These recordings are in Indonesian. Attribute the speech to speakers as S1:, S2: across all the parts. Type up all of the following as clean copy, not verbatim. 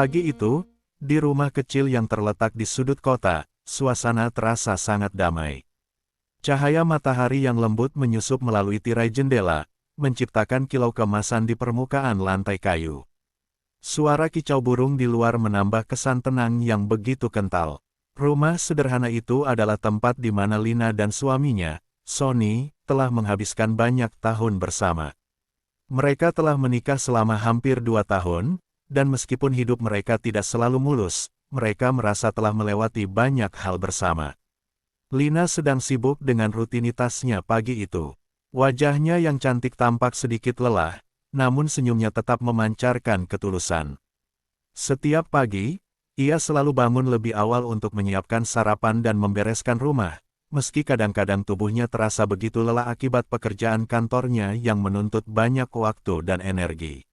S1: Pagi itu, di rumah kecil yang terletak di sudut kota, suasana terasa sangat damai. Cahaya matahari yang lembut menyusup melalui tirai jendela, menciptakan kilau kemasan di permukaan lantai kayu. Suara kicau burung di luar menambah kesan tenang yang begitu kental. Rumah sederhana itu adalah tempat di mana Lina dan suaminya, Sonny, telah menghabiskan banyak tahun bersama. Mereka telah menikah selama hampir 2 tahun, dan meskipun hidup mereka tidak selalu mulus, mereka merasa telah melewati banyak hal bersama. Lina sedang sibuk dengan rutinitasnya pagi itu. Wajahnya yang cantik tampak sedikit lelah, namun senyumnya tetap memancarkan ketulusan. Setiap pagi, ia selalu bangun lebih awal untuk menyiapkan sarapan dan membereskan rumah, meski kadang-kadang tubuhnya terasa begitu lelah akibat pekerjaan kantornya yang menuntut banyak waktu dan energi.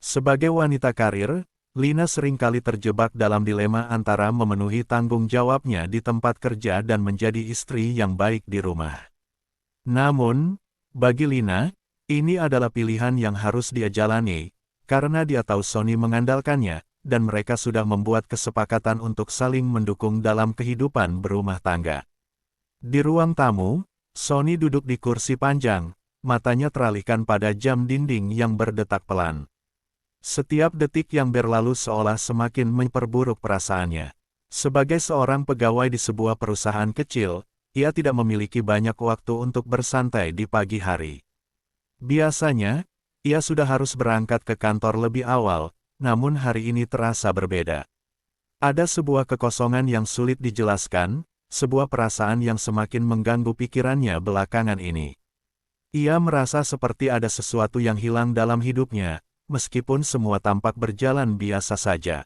S1: Sebagai wanita karir, Lina seringkali terjebak dalam dilema antara memenuhi tanggung jawabnya di tempat kerja dan menjadi istri yang baik di rumah. Namun, bagi Lina, ini adalah pilihan yang harus dia jalani, karena dia tahu Sonny mengandalkannya, dan mereka sudah membuat kesepakatan untuk saling mendukung dalam kehidupan berumah tangga. Di ruang tamu, Sonny duduk di kursi panjang, matanya teralihkan pada jam dinding yang berdetak pelan. Setiap detik yang berlalu seolah semakin memperburuk perasaannya. Sebagai seorang pegawai di sebuah perusahaan kecil, ia tidak memiliki banyak waktu untuk bersantai di pagi hari. Biasanya, ia sudah harus berangkat ke kantor lebih awal, namun hari ini terasa berbeda. Ada sebuah kekosongan yang sulit dijelaskan, sebuah perasaan yang semakin mengganggu pikirannya belakangan ini. Ia merasa seperti ada sesuatu yang hilang dalam hidupnya, meskipun semua tampak berjalan biasa saja.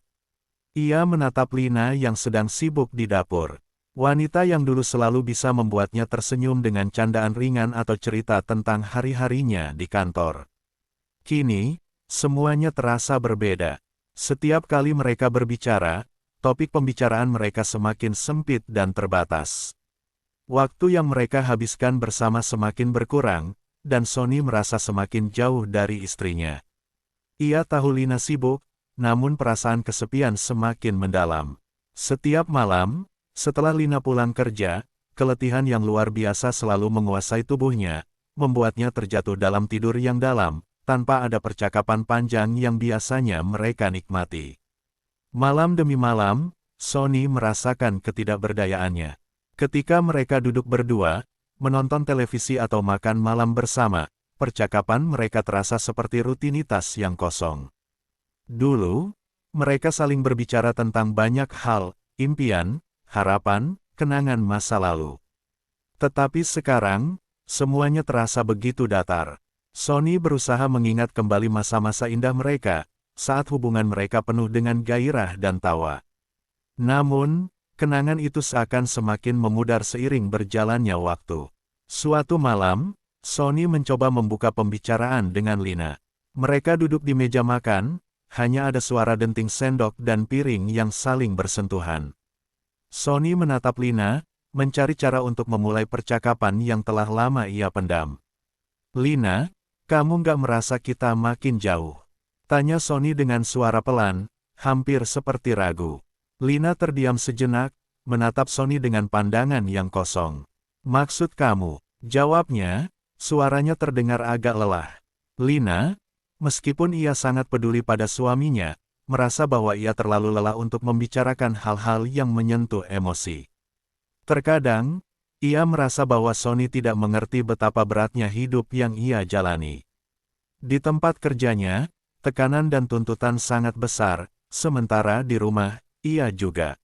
S1: Ia menatap Lina yang sedang sibuk di dapur. Wanita yang dulu selalu bisa membuatnya tersenyum dengan candaan ringan atau cerita tentang hari-harinya di kantor. Kini, semuanya terasa berbeda. Setiap kali mereka berbicara, topik pembicaraan mereka semakin sempit dan terbatas. Waktu yang mereka habiskan bersama semakin berkurang, dan Sonny merasa semakin jauh dari istrinya. Ia tahu Lina sibuk, namun perasaan kesepian semakin mendalam. Setiap malam, setelah Lina pulang kerja, keletihan yang luar biasa selalu menguasai tubuhnya, membuatnya terjatuh dalam tidur yang dalam, tanpa ada percakapan panjang yang biasanya mereka nikmati. Malam demi malam, Sonny merasakan ketidakberdayaannya. Ketika mereka duduk berdua, menonton televisi atau makan malam bersama, percakapan mereka terasa seperti rutinitas yang kosong. Dulu, mereka saling berbicara tentang banyak hal, impian, harapan, kenangan masa lalu. Tetapi sekarang, semuanya terasa begitu datar. Sonny berusaha mengingat kembali masa-masa indah mereka, saat hubungan mereka penuh dengan gairah dan tawa. Namun, kenangan itu seakan semakin memudar seiring berjalannya waktu. Suatu malam, Sonny mencoba membuka pembicaraan dengan Lina. Mereka duduk di meja makan, hanya ada suara denting sendok dan piring yang saling bersentuhan. Sonny menatap Lina, mencari cara untuk memulai percakapan yang telah lama ia pendam. "Lina, kamu nggak merasa kita makin jauh?" tanya Sonny dengan suara pelan, hampir seperti ragu. Lina terdiam sejenak, menatap Sonny dengan pandangan yang kosong. "Maksud kamu?" jawabnya, suaranya terdengar agak lelah. Lina, meskipun ia sangat peduli pada suaminya, merasa bahwa ia terlalu lelah untuk membicarakan hal-hal yang menyentuh emosi. Terkadang, ia merasa bahwa Sonny tidak mengerti betapa beratnya hidup yang ia jalani. Di tempat kerjanya, tekanan dan tuntutan sangat besar, sementara di rumah, ia juga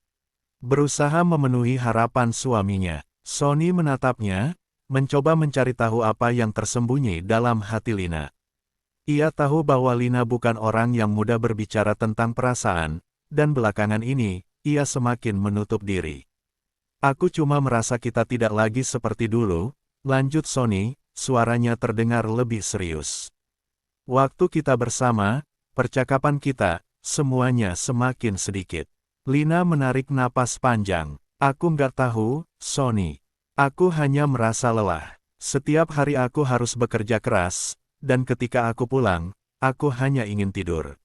S1: berusaha memenuhi harapan suaminya. Sonny menatapnya, mencoba mencari tahu apa yang tersembunyi dalam hati Lina. Ia tahu bahwa Lina bukan orang yang mudah berbicara tentang perasaan, dan belakangan ini, ia semakin menutup diri. "Aku cuma merasa kita tidak lagi seperti dulu," lanjut Sonny, suaranya terdengar lebih serius. "Waktu kita bersama, percakapan kita, semuanya semakin sedikit." Lina menarik napas panjang. "Aku nggak tahu, Sonny. Aku hanya merasa lelah. Setiap hari aku harus bekerja keras, dan ketika aku pulang, aku hanya ingin tidur.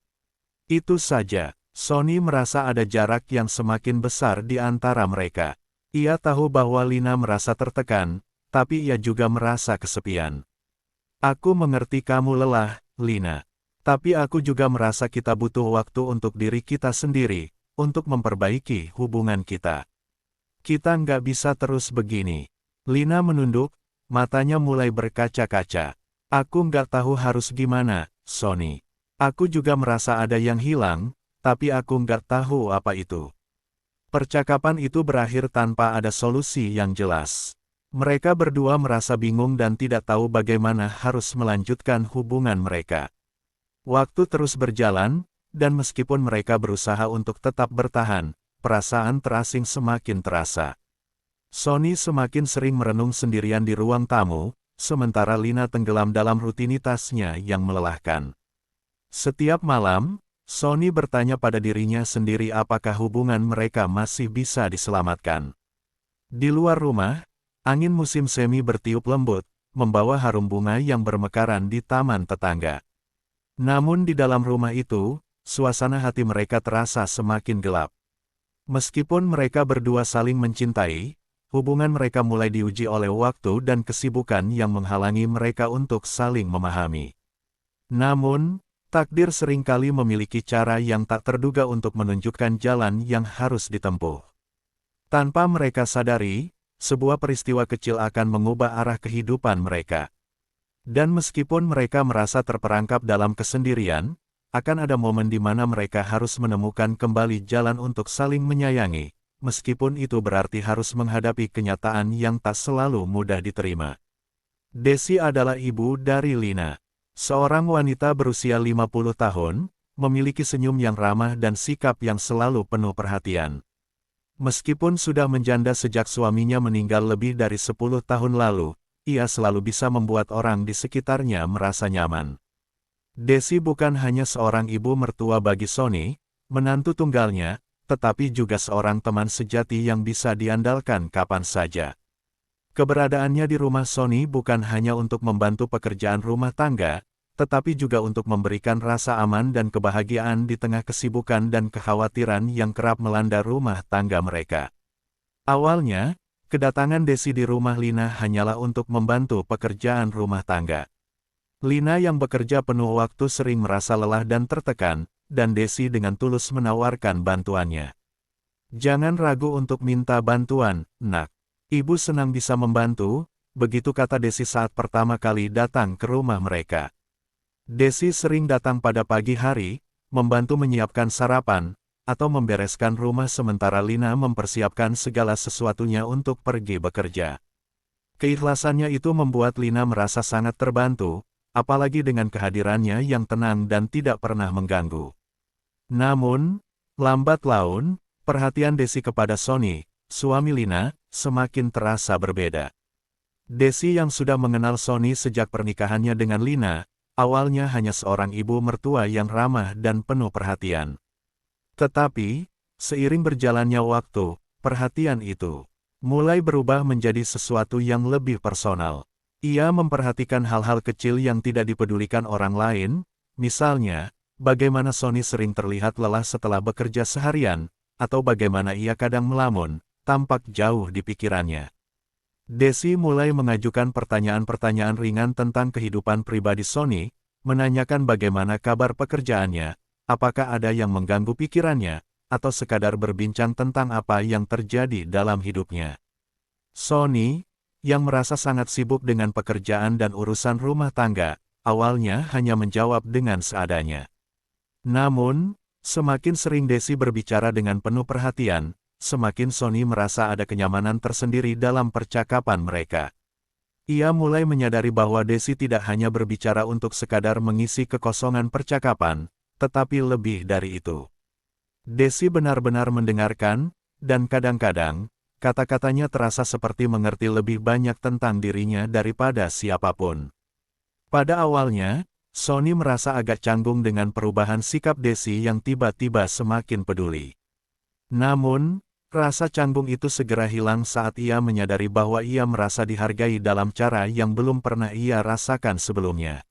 S1: Itu saja." Sony merasa ada jarak yang semakin besar di antara mereka. Ia tahu bahwa Lina merasa tertekan, tapi ia juga merasa kesepian. Aku mengerti kamu lelah, Lina. Tapi aku juga merasa kita butuh waktu untuk diri kita sendiri, untuk memperbaiki hubungan kita. Kita nggak bisa terus begini. Lina menunduk, matanya mulai berkaca-kaca. Aku nggak tahu harus gimana, Sony. Aku juga merasa ada yang hilang, tapi aku nggak tahu apa itu. Percakapan itu berakhir tanpa ada solusi yang jelas. Mereka berdua merasa bingung dan tidak tahu bagaimana harus melanjutkan hubungan mereka. Waktu terus berjalan, dan meskipun mereka berusaha untuk tetap bertahan, perasaan terasing semakin terasa. Sony semakin sering merenung sendirian di ruang tamu, sementara Lina tenggelam dalam rutinitasnya yang melelahkan. Setiap malam, Sony bertanya pada dirinya sendiri apakah hubungan mereka masih bisa diselamatkan. Di luar rumah, angin musim semi bertiup lembut, membawa harum bunga yang bermekaran di taman tetangga. Namun di dalam rumah itu, suasana hati mereka terasa semakin gelap. Meskipun mereka berdua saling mencintai, hubungan mereka mulai diuji oleh waktu dan kesibukan yang menghalangi mereka untuk saling memahami. Namun, takdir seringkali memiliki cara yang tak terduga untuk menunjukkan jalan yang harus ditempuh. Tanpa mereka sadari, sebuah peristiwa kecil akan mengubah arah kehidupan mereka. Dan meskipun mereka merasa terperangkap dalam kesendirian, akan ada momen di mana mereka harus menemukan kembali jalan untuk saling menyayangi, meskipun itu berarti harus menghadapi kenyataan yang tak selalu mudah diterima. Desi adalah ibu dari Lina. Seorang wanita berusia 50 tahun, memiliki senyum yang ramah dan sikap yang selalu penuh perhatian. Meskipun sudah menjanda sejak suaminya meninggal lebih dari 10 tahun lalu, ia selalu bisa membuat orang di sekitarnya merasa nyaman. Desi bukan hanya seorang ibu mertua bagi Sony, menantu tunggalnya, tetapi juga seorang teman sejati yang bisa diandalkan kapan saja. Keberadaannya di rumah Sony bukan hanya untuk membantu pekerjaan rumah tangga, tetapi juga untuk memberikan rasa aman dan kebahagiaan di tengah kesibukan dan kekhawatiran yang kerap melanda rumah tangga mereka. Awalnya, kedatangan Desi di rumah Lina hanyalah untuk membantu pekerjaan rumah tangga. Lina yang bekerja penuh waktu sering merasa lelah dan tertekan, dan Desi dengan tulus menawarkan bantuannya. "Jangan ragu untuk minta bantuan, Nak. Ibu senang bisa membantu," begitu kata Desi saat pertama kali datang ke rumah mereka. Desi sering datang pada pagi hari, membantu menyiapkan sarapan, atau membereskan rumah sementara Lina mempersiapkan segala sesuatunya untuk pergi bekerja. Keikhlasannya itu membuat Lina merasa sangat terbantu, apalagi dengan kehadirannya yang tenang dan tidak pernah mengganggu. Namun, lambat laun, perhatian Desi kepada Sony, suami Lina, semakin terasa berbeda. Desi yang sudah mengenal Sony sejak pernikahannya dengan Lina, awalnya hanya seorang ibu mertua yang ramah dan penuh perhatian. Tetapi, seiring berjalannya waktu, perhatian itu mulai berubah menjadi sesuatu yang lebih personal. Ia memperhatikan hal-hal kecil yang tidak dipedulikan orang lain, misalnya, bagaimana Sony sering terlihat lelah setelah bekerja seharian, atau bagaimana ia kadang melamun, tampak jauh di pikirannya. Desi mulai mengajukan pertanyaan-pertanyaan ringan tentang kehidupan pribadi Sony, menanyakan bagaimana kabar pekerjaannya, apakah ada yang mengganggu pikirannya, atau sekadar berbincang tentang apa yang terjadi dalam hidupnya. Sony, yang merasa sangat sibuk dengan pekerjaan dan urusan rumah tangga, awalnya hanya menjawab dengan seadanya. Namun, semakin sering Desi berbicara dengan penuh perhatian, semakin Sony merasa ada kenyamanan tersendiri dalam percakapan mereka. Ia mulai menyadari bahwa Desi tidak hanya berbicara untuk sekadar mengisi kekosongan percakapan, tetapi lebih dari itu. Desi benar-benar mendengarkan, dan kadang-kadang, kata-katanya terasa seperti mengerti lebih banyak tentang dirinya daripada siapapun. Pada awalnya, Sony merasa agak canggung dengan perubahan sikap Desi yang tiba-tiba semakin peduli. Namun, rasa canggung itu segera hilang saat ia menyadari bahwa ia merasa dihargai dalam cara yang belum pernah ia rasakan sebelumnya.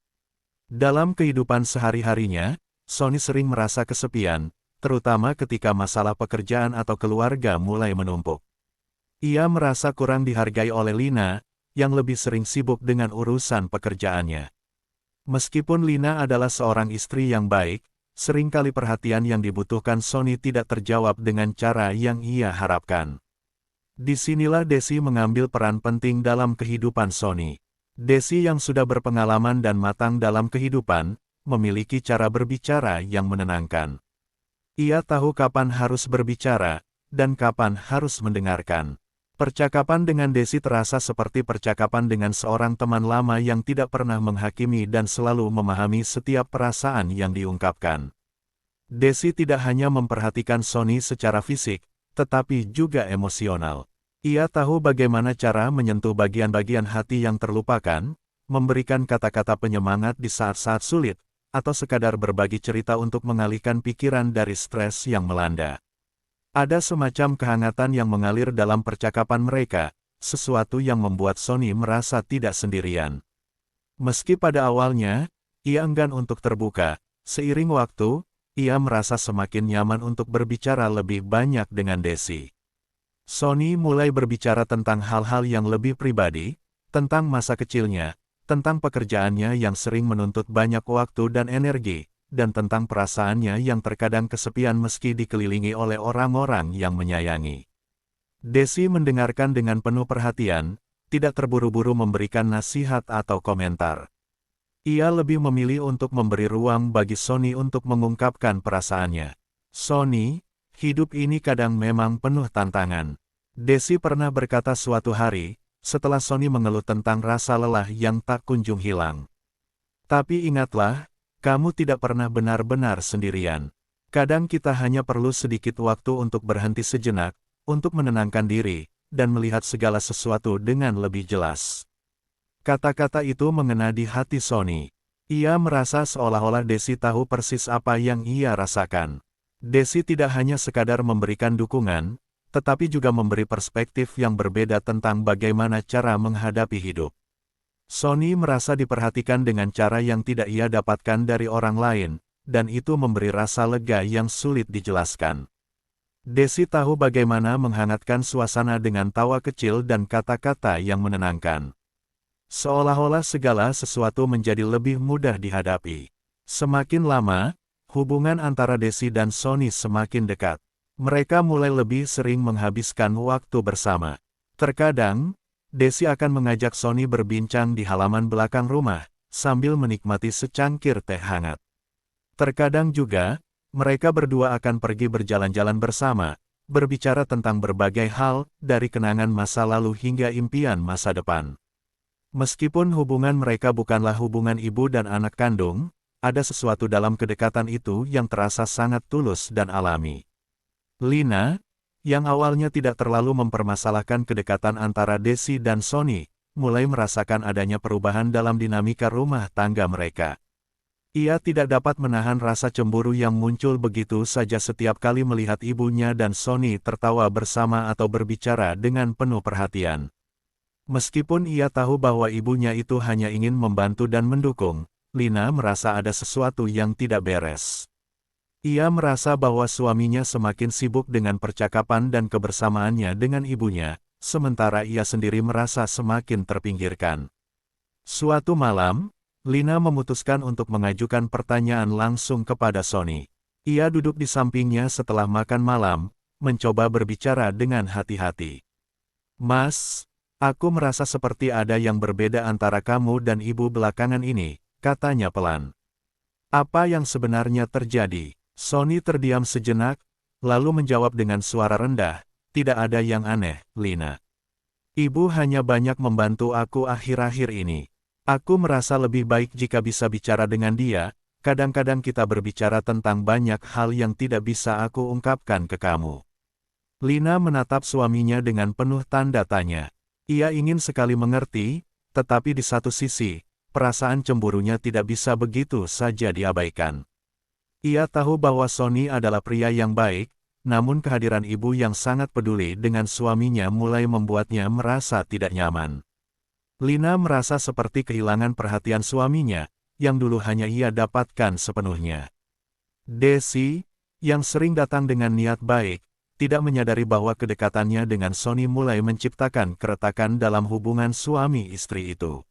S1: Dalam kehidupan sehari-harinya, Sony sering merasa kesepian, terutama ketika masalah pekerjaan atau keluarga mulai menumpuk. Ia merasa kurang dihargai oleh Lina, yang lebih sering sibuk dengan urusan pekerjaannya. Meskipun Lina adalah seorang istri yang baik, seringkali perhatian yang dibutuhkan Sonny tidak terjawab dengan cara yang ia harapkan. Disinilah Desi mengambil peran penting dalam kehidupan Sonny. Desi yang sudah berpengalaman dan matang dalam kehidupan, memiliki cara berbicara yang menenangkan. Ia tahu kapan harus berbicara, dan kapan harus mendengarkan. Percakapan dengan Desi terasa seperti percakapan dengan seorang teman lama yang tidak pernah menghakimi dan selalu memahami setiap perasaan yang diungkapkan. Desi tidak hanya memperhatikan Sonny secara fisik, tetapi juga emosional. Ia tahu bagaimana cara menyentuh bagian-bagian hati yang terlupakan, memberikan kata-kata penyemangat di saat-saat sulit, atau sekadar berbagi cerita untuk mengalihkan pikiran dari stres yang melanda. Ada semacam kehangatan yang mengalir dalam percakapan mereka, sesuatu yang membuat Sonny merasa tidak sendirian. Meski pada awalnya, ia enggan untuk terbuka, seiring waktu, ia merasa semakin nyaman untuk berbicara lebih banyak dengan Desi. Sonny mulai berbicara tentang hal-hal yang lebih pribadi, tentang masa kecilnya, tentang pekerjaannya yang sering menuntut banyak waktu dan energi, dan tentang perasaannya yang terkadang kesepian meski dikelilingi oleh orang-orang yang menyayangi. Desi mendengarkan dengan penuh perhatian, tidak terburu-buru memberikan nasihat atau komentar. Ia lebih memilih untuk memberi ruang bagi Sonny untuk mengungkapkan perasaannya. Sonny, hidup ini kadang memang penuh tantangan. Desi pernah berkata suatu hari, setelah Sonny mengeluh tentang rasa lelah yang tak kunjung hilang. Tapi ingatlah, kamu tidak pernah benar-benar sendirian. Kadang kita hanya perlu sedikit waktu untuk berhenti sejenak, untuk menenangkan diri, dan melihat segala sesuatu dengan lebih jelas. Kata-kata itu mengena di hati Sonny. Ia merasa seolah-olah Desi tahu persis apa yang ia rasakan. Desi tidak hanya sekadar memberikan dukungan, tetapi juga memberi perspektif yang berbeda tentang bagaimana cara menghadapi hidup. Sonny merasa diperhatikan dengan cara yang tidak ia dapatkan dari orang lain, dan itu memberi rasa lega yang sulit dijelaskan. Desi tahu bagaimana menghangatkan suasana dengan tawa kecil dan kata-kata yang menenangkan. Seolah-olah segala sesuatu menjadi lebih mudah dihadapi. Semakin lama, hubungan antara Desi dan Sonny semakin dekat. Mereka mulai lebih sering menghabiskan waktu bersama. Terkadang, Desi akan mengajak Sonny berbincang di halaman belakang rumah, sambil menikmati secangkir teh hangat. Terkadang juga, mereka berdua akan pergi berjalan-jalan bersama, berbicara tentang berbagai hal, dari kenangan masa lalu hingga impian masa depan. Meskipun hubungan mereka bukanlah hubungan ibu dan anak kandung, ada sesuatu dalam kedekatan itu yang terasa sangat tulus dan alami. Lina, yang awalnya tidak terlalu mempermasalahkan kedekatan antara Desi dan Sonny, mulai merasakan adanya perubahan dalam dinamika rumah tangga mereka. Ia tidak dapat menahan rasa cemburu yang muncul begitu saja setiap kali melihat ibunya dan Sonny tertawa bersama atau berbicara dengan penuh perhatian. Meskipun ia tahu bahwa ibunya itu hanya ingin membantu dan mendukung, Lina merasa ada sesuatu yang tidak beres. Ia merasa bahwa suaminya semakin sibuk dengan percakapan dan kebersamaannya dengan ibunya, sementara ia sendiri merasa semakin terpinggirkan. Suatu malam, Lina memutuskan untuk mengajukan pertanyaan langsung kepada Sonny. Ia duduk di sampingnya setelah makan malam, mencoba berbicara dengan hati-hati. "Mas, aku merasa seperti ada yang berbeda antara kamu dan ibu belakangan ini," katanya pelan. "Apa yang sebenarnya terjadi?" Sonny terdiam sejenak, lalu menjawab dengan suara rendah, "Tidak ada yang aneh, Lina. Ibu hanya banyak membantu aku akhir-akhir ini. Aku merasa lebih baik jika bisa bicara dengan dia, kadang-kadang kita berbicara tentang banyak hal yang tidak bisa aku ungkapkan ke kamu." Lina menatap suaminya dengan penuh tanda tanya. Ia ingin sekali mengerti, tetapi di satu sisi, perasaan cemburunya tidak bisa begitu saja diabaikan. Ia tahu bahwa Sonny adalah pria yang baik, namun kehadiran ibu yang sangat peduli dengan suaminya mulai membuatnya merasa tidak nyaman. Lina merasa seperti kehilangan perhatian suaminya, yang dulu hanya ia dapatkan sepenuhnya. "Desi, yang sering datang dengan niat baik, tidak menyadari bahwa kedekatannya dengan Sonny mulai menciptakan keretakan dalam hubungan suami istri itu.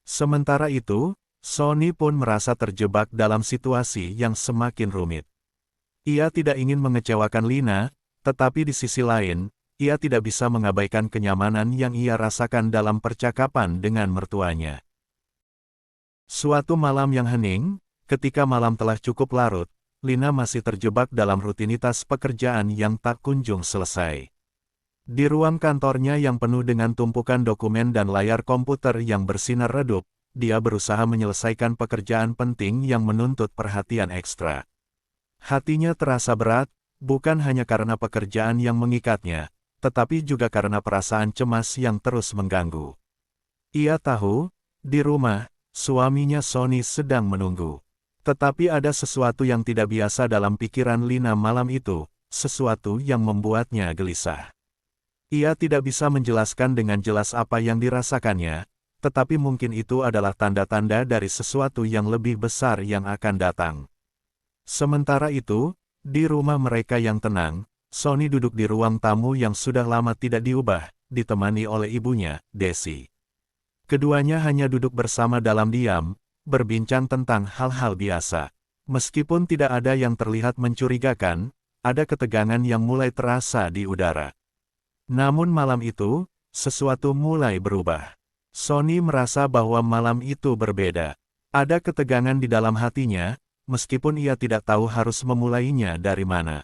S1: Sementara itu, Sonny pun merasa terjebak dalam situasi yang semakin rumit. Ia tidak ingin mengecewakan Lina, tetapi di sisi lain, ia tidak bisa mengabaikan kenyamanan yang ia rasakan dalam percakapan dengan mertuanya. Suatu malam yang hening, ketika malam telah cukup larut, Lina masih terjebak dalam rutinitas pekerjaan yang tak kunjung selesai. Di ruang kantornya yang penuh dengan tumpukan dokumen dan layar komputer yang bersinar redup, dia berusaha menyelesaikan pekerjaan penting yang menuntut perhatian ekstra. Hatinya terasa berat, bukan hanya karena pekerjaan yang mengikatnya, tetapi juga karena perasaan cemas yang terus mengganggu. Ia tahu, di rumah, suaminya Sonny sedang menunggu. Tetapi ada sesuatu yang tidak biasa dalam pikiran Lina malam itu, sesuatu yang membuatnya gelisah. Ia tidak bisa menjelaskan dengan jelas apa yang dirasakannya, tetapi mungkin itu adalah tanda-tanda dari sesuatu yang lebih besar yang akan datang. Sementara itu, di rumah mereka yang tenang, Sonny duduk di ruang tamu yang sudah lama tidak diubah, ditemani oleh ibunya, Desi. Keduanya hanya duduk bersama dalam diam, berbincang tentang hal-hal biasa. Meskipun tidak ada yang terlihat mencurigakan, ada ketegangan yang mulai terasa di udara. Namun malam itu, sesuatu mulai berubah. Sonny merasa bahwa malam itu berbeda. Ada ketegangan di dalam hatinya, meskipun ia tidak tahu harus memulainya dari mana.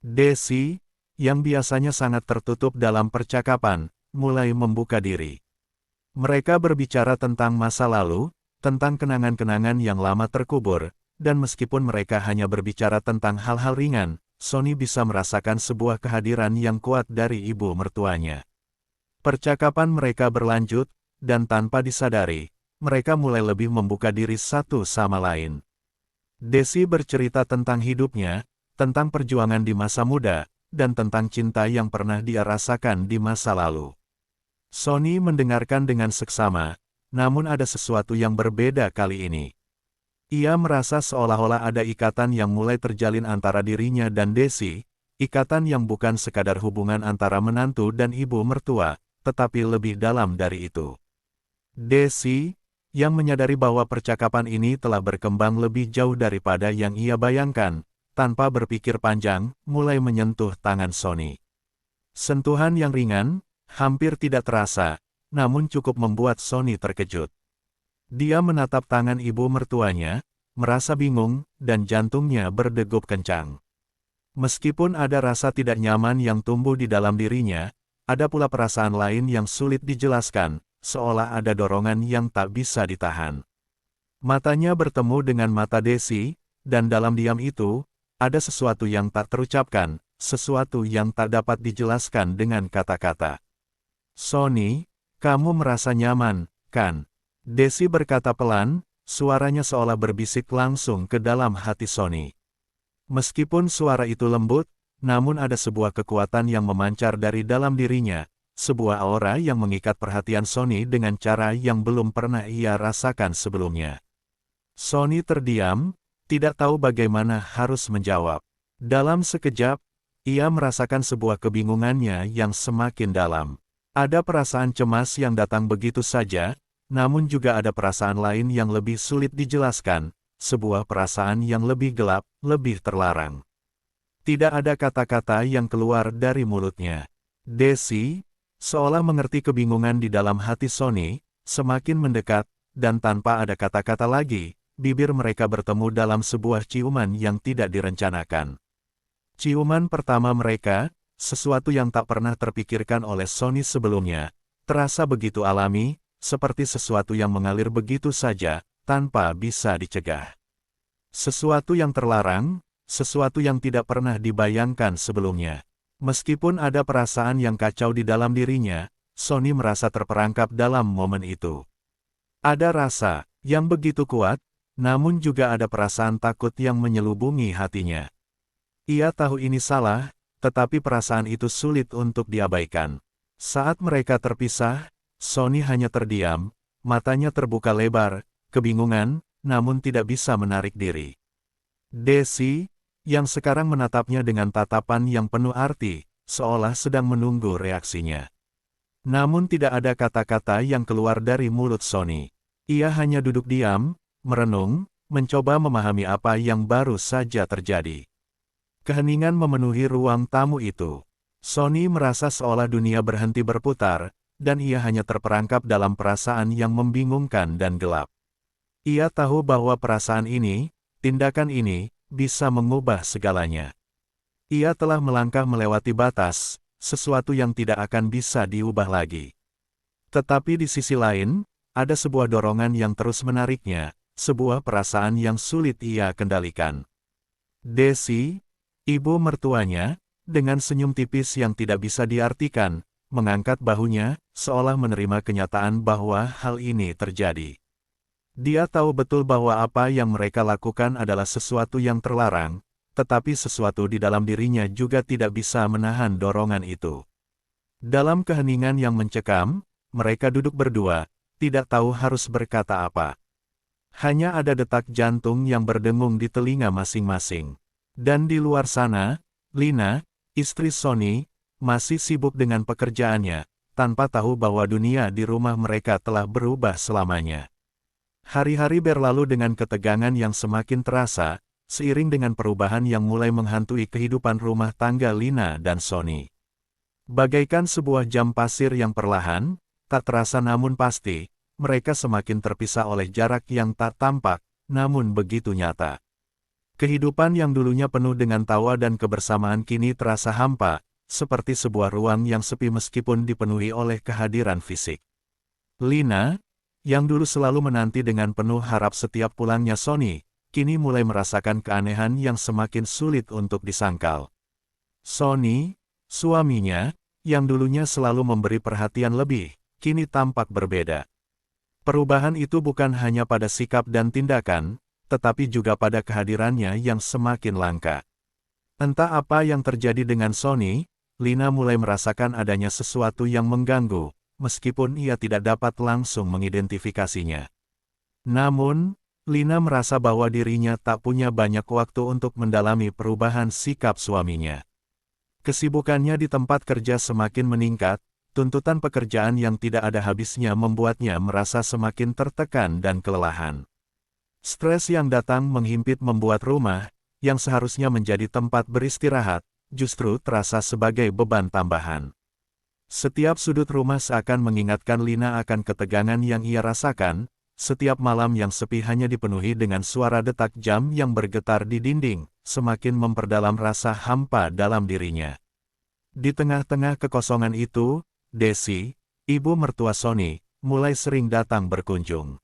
S1: Desi, yang biasanya sangat tertutup dalam percakapan, mulai membuka diri. Mereka berbicara tentang masa lalu, tentang kenangan-kenangan yang lama terkubur, dan meskipun mereka hanya berbicara tentang hal-hal ringan, Sonny bisa merasakan sebuah kehadiran yang kuat dari ibu mertuanya. Percakapan mereka berlanjut, dan tanpa disadari, mereka mulai lebih membuka diri satu sama lain. Desi bercerita tentang hidupnya, tentang perjuangan di masa muda, dan tentang cinta yang pernah dia rasakan di masa lalu. Sonny mendengarkan dengan seksama, namun ada sesuatu yang berbeda kali ini. Ia merasa seolah-olah ada ikatan yang mulai terjalin antara dirinya dan Desi, ikatan yang bukan sekadar hubungan antara menantu dan ibu mertua, tetapi lebih dalam dari itu. Desi, yang menyadari bahwa percakapan ini telah berkembang lebih jauh daripada yang ia bayangkan, tanpa berpikir panjang, mulai menyentuh tangan Sonny. Sentuhan yang ringan, hampir tidak terasa, namun cukup membuat Sonny terkejut. Dia menatap tangan ibu mertuanya, merasa bingung, dan jantungnya berdegup kencang. Meskipun ada rasa tidak nyaman yang tumbuh di dalam dirinya, ada pula perasaan lain yang sulit dijelaskan, seolah ada dorongan yang tak bisa ditahan. Matanya bertemu dengan mata Desi, dan dalam diam itu, ada sesuatu yang tak terucapkan, sesuatu yang tak dapat dijelaskan dengan kata-kata. Sonny, kamu merasa nyaman, kan? Desi berkata pelan, suaranya seolah berbisik langsung ke dalam hati Sonny. Meskipun suara itu lembut, namun ada sebuah kekuatan yang memancar dari dalam dirinya, sebuah aura yang mengikat perhatian Sonny dengan cara yang belum pernah ia rasakan sebelumnya. Sonny terdiam, tidak tahu bagaimana harus menjawab. Dalam sekejap, ia merasakan sebuah kebingungannya yang semakin dalam. Ada perasaan cemas yang datang begitu saja, namun juga ada perasaan lain yang lebih sulit dijelaskan, sebuah perasaan yang lebih gelap, lebih terlarang. Tidak ada kata-kata yang keluar dari mulutnya. Desi, seolah mengerti kebingungan di dalam hati Sonny, semakin mendekat, dan tanpa ada kata-kata lagi, bibir mereka bertemu dalam sebuah ciuman yang tidak direncanakan. Ciuman pertama mereka, sesuatu yang tak pernah terpikirkan oleh Sonny sebelumnya, terasa begitu alami, seperti sesuatu yang mengalir begitu saja, tanpa bisa dicegah. Sesuatu yang terlarang, sesuatu yang tidak pernah dibayangkan sebelumnya. Meskipun ada perasaan yang kacau di dalam dirinya, Sonny merasa terperangkap dalam momen itu. Ada rasa yang begitu kuat, namun juga ada perasaan takut yang menyelubungi hatinya. Ia tahu ini salah, tetapi perasaan itu sulit untuk diabaikan. Saat mereka terpisah, Sonny hanya terdiam, matanya terbuka lebar, kebingungan, namun tidak bisa menarik diri. Desi, yang sekarang menatapnya dengan tatapan yang penuh arti, seolah sedang menunggu reaksinya. Namun tidak ada kata-kata yang keluar dari mulut Sonny. Ia hanya duduk diam, merenung, mencoba memahami apa yang baru saja terjadi. Keheningan memenuhi ruang tamu itu. Sonny merasa seolah dunia berhenti berputar, dan ia hanya terperangkap dalam perasaan yang membingungkan dan gelap. Ia tahu bahwa perasaan ini, tindakan ini, bisa mengubah segalanya. Ia telah melangkah melewati batas, sesuatu yang tidak akan bisa diubah lagi. Tetapi di sisi lain, ada sebuah dorongan yang terus menariknya, sebuah perasaan yang sulit ia kendalikan. Desi, ibu mertuanya, dengan senyum tipis yang tidak bisa diartikan, mengangkat bahunya, seolah menerima kenyataan bahwa hal ini terjadi. Dia tahu betul bahwa apa yang mereka lakukan adalah sesuatu yang terlarang, tetapi sesuatu di dalam dirinya juga tidak bisa menahan dorongan itu. Dalam keheningan yang mencekam, mereka duduk berdua, tidak tahu harus berkata apa. Hanya ada detak jantung yang berdengung di telinga masing-masing. Dan di luar sana, Lina, istri Sonny, masih sibuk dengan pekerjaannya, tanpa tahu bahwa dunia di rumah mereka telah berubah selamanya. Hari-hari berlalu dengan ketegangan yang semakin terasa, seiring dengan perubahan yang mulai menghantui kehidupan rumah tangga Lina dan Sonny. Bagaikan sebuah jam pasir yang perlahan, tak terasa namun pasti, mereka semakin terpisah oleh jarak yang tak tampak, namun begitu nyata. Kehidupan yang dulunya penuh dengan tawa dan kebersamaan kini terasa hampa, seperti sebuah ruang yang sepi meskipun dipenuhi oleh kehadiran fisik. Lina, yang dulu selalu menanti dengan penuh harap setiap pulangnya Sonny, kini mulai merasakan keanehan yang semakin sulit untuk disangkal. Sonny, suaminya, yang dulunya selalu memberi perhatian lebih, kini tampak berbeda. Perubahan itu bukan hanya pada sikap dan tindakan, tetapi juga pada kehadirannya yang semakin langka. Entah apa yang terjadi dengan Sonny, Lina mulai merasakan adanya sesuatu yang mengganggu, meskipun ia tidak dapat langsung mengidentifikasinya. Namun, Lina merasa bahwa dirinya tak punya banyak waktu untuk mendalami perubahan sikap suaminya. Kesibukannya di tempat kerja semakin meningkat, tuntutan pekerjaan yang tidak ada habisnya membuatnya merasa semakin tertekan dan kelelahan. Stres yang datang menghimpit membuat rumah, yang seharusnya menjadi tempat beristirahat, justru terasa sebagai beban tambahan. Setiap sudut rumah seakan mengingatkan Lina akan ketegangan yang ia rasakan. Setiap malam yang sepi hanya dipenuhi dengan suara detak jam yang bergetar di dinding, semakin memperdalam rasa hampa dalam dirinya. Di tengah-tengah kekosongan itu, Desi, ibu mertua Sonny, mulai sering datang berkunjung.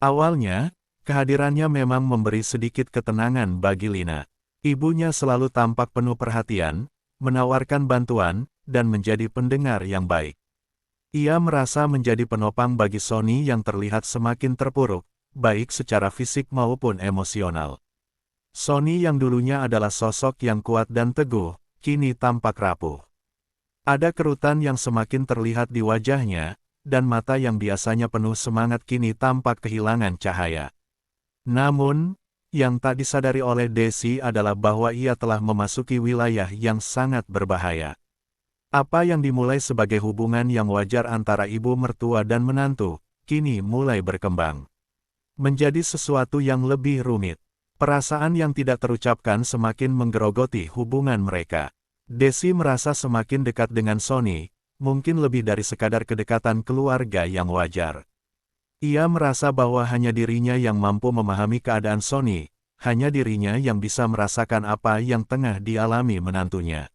S1: Awalnya, kehadirannya memang memberi sedikit ketenangan bagi Lina. Ibunya selalu tampak penuh perhatian, menawarkan bantuan, dan menjadi pendengar yang baik. Ia merasa menjadi penopang bagi Sonny yang terlihat semakin terpuruk, baik secara fisik maupun emosional. Sonny yang dulunya adalah sosok yang kuat dan teguh, kini tampak rapuh. Ada kerutan yang semakin terlihat di wajahnya, dan mata yang biasanya penuh semangat kini tampak kehilangan cahaya. Namun, yang tak disadari oleh Desi adalah bahwa ia telah memasuki wilayah yang sangat berbahaya. Apa yang dimulai sebagai hubungan yang wajar antara ibu mertua dan menantu, kini mulai berkembang menjadi sesuatu yang lebih rumit. Perasaan yang tidak terucapkan semakin menggerogoti hubungan mereka. Desi merasa semakin dekat dengan Sonny, mungkin lebih dari sekadar kedekatan keluarga yang wajar. Ia merasa bahwa hanya dirinya yang mampu memahami keadaan Sonny, hanya dirinya yang bisa merasakan apa yang tengah dialami menantunya.